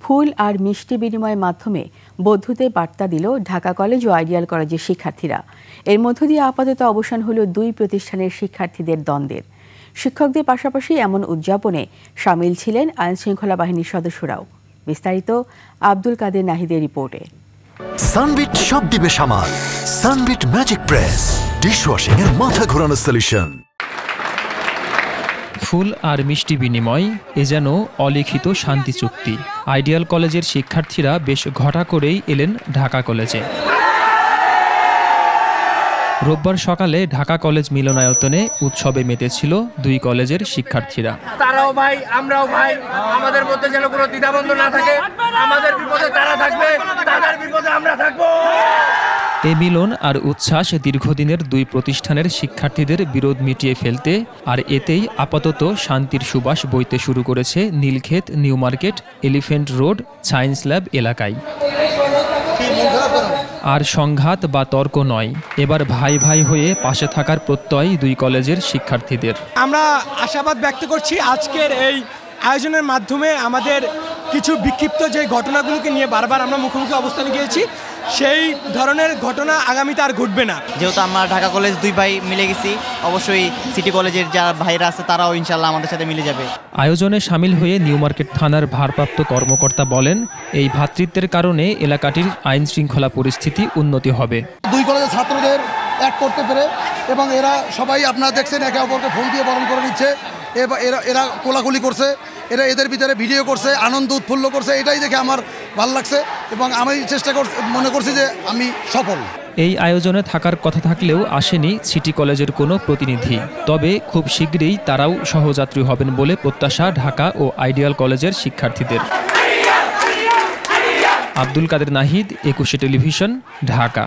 ফুল আর মিষ্টি বিনিময়ের মাধ্যমে বন্ধুত্বের বার্তা দিল ঢাকা কলেজ ও আইডিয়াল কলেজের শিক্ষার্থীরা। এর মধ্য দিয়ে আপাতত অবসান হলো দুই প্রতিষ্ঠানের শিক্ষার্থীদের দ্বন্দ্বের। শিক্ষকদের পাশাপাশি এমন উদযাপনে সামিল ছিলেন আইনশৃঙ্খলা বাহিনীর সদস্যরাও। বিস্তারিত আব্দুল কাদের নাহিদের রিপোর্টে। সানবিট সব দিবে সামাল। সানবিট ম্যাজিক প্রেস ডিশওয়াশিং এর মাথা ঘোরানো সলিউশন। ফুল আর মিষ্টি বিনিময় এ যেন অলিখিত শান্তি চুক্তি। আইডিয়াল কলেজের শিক্ষার্থীরা বেশ ঘটা করেই এলেন ঢাকা কলেজে। রোববার সকালে ঢাকা কলেজ মিলনায়তনে উৎসবে মেতেছিল দুই কলেজের শিক্ষার্থীরা। তারাও ভাই, আমরাও ভাই, আমাদের মধ্যে যেন কোনো দ্বিধাদ্বন্দ্ব না থাকে। আমাদের বিপদে তারা থাকবে, তাদের বিপদে আমরা থাকবো। এ মিলন আর উচ্ছ্বাস দীর্ঘদিনের দুই প্রতিষ্ঠানের শিক্ষার্থীদের বিরোধ মিটিয়ে ফেলতে আর এতেই আপাতত শান্তির সুবাস বইতে শুরু করেছে Nilkhet, new market, elephant road, science lab এলাকায়। আর সংঘাত বা তর্ক নয়, এবার ভাই ভাই হয়ে পাশে থাকার প্রত্যয় দুই কলেজের শিক্ষার্থীদের। আমরা আশাবাদ ব্যক্ত করছি আজকের এই আয়োজনের মাধ্যমে আমাদের কিছু বিক্ষিপ্ত যে ঘটনাগুলোকে নিয়ে বারবার আমরা মুখোমুখি অবস্থানে গিয়েছি, সেই ধরনের ঘটনা আগামীতে আর ঘটবে না। যেহেতু আমরা ঢাকা কলেজ দুই ভাই মিলে গেছি, অবশ্যই সিটি কলেজের যারা ভাইরা আছে তারাও ইনশাল্লাহ আমাদের সাথে মিলে যাবে। আয়োজনে সামিল হয়ে নিউ মার্কেট থানার ভারপ্রাপ্ত কর্মকর্তা বলেন, এই ভ্রাতৃত্বের কারণে এলাকাটির আইন শৃঙ্খলা পরিস্থিতি উন্নতি হবে। দুই কলেজের ছাত্রদের এক করতে পেরে এবং এরা সবাই আপনারা দেখছেন একে অপরকে ফোন দিয়ে বরণ করে নিচ্ছে, এরা কোলাকুলি করছে, এরা এদের ভিতরে ভিডিও করছে, আনন্দ উৎফুল্ল করছে। এটাই দেখে আমার ভালো লাগছে এবং আমি মনে করছি যে আমি সফল। এই আয়োজনে থাকার কথা থাকলেও আসেনি সিটি কলেজের কোনো প্রতিনিধি। তবে খুব শীঘ্রই তারাও সহযাত্রী হবেন বলে প্রত্যাশা ঢাকা ও আইডিয়াল কলেজের শিক্ষার্থীদের। আব্দুল কাদের নাহিদ, 21 টেলিভিশন, ঢাকা।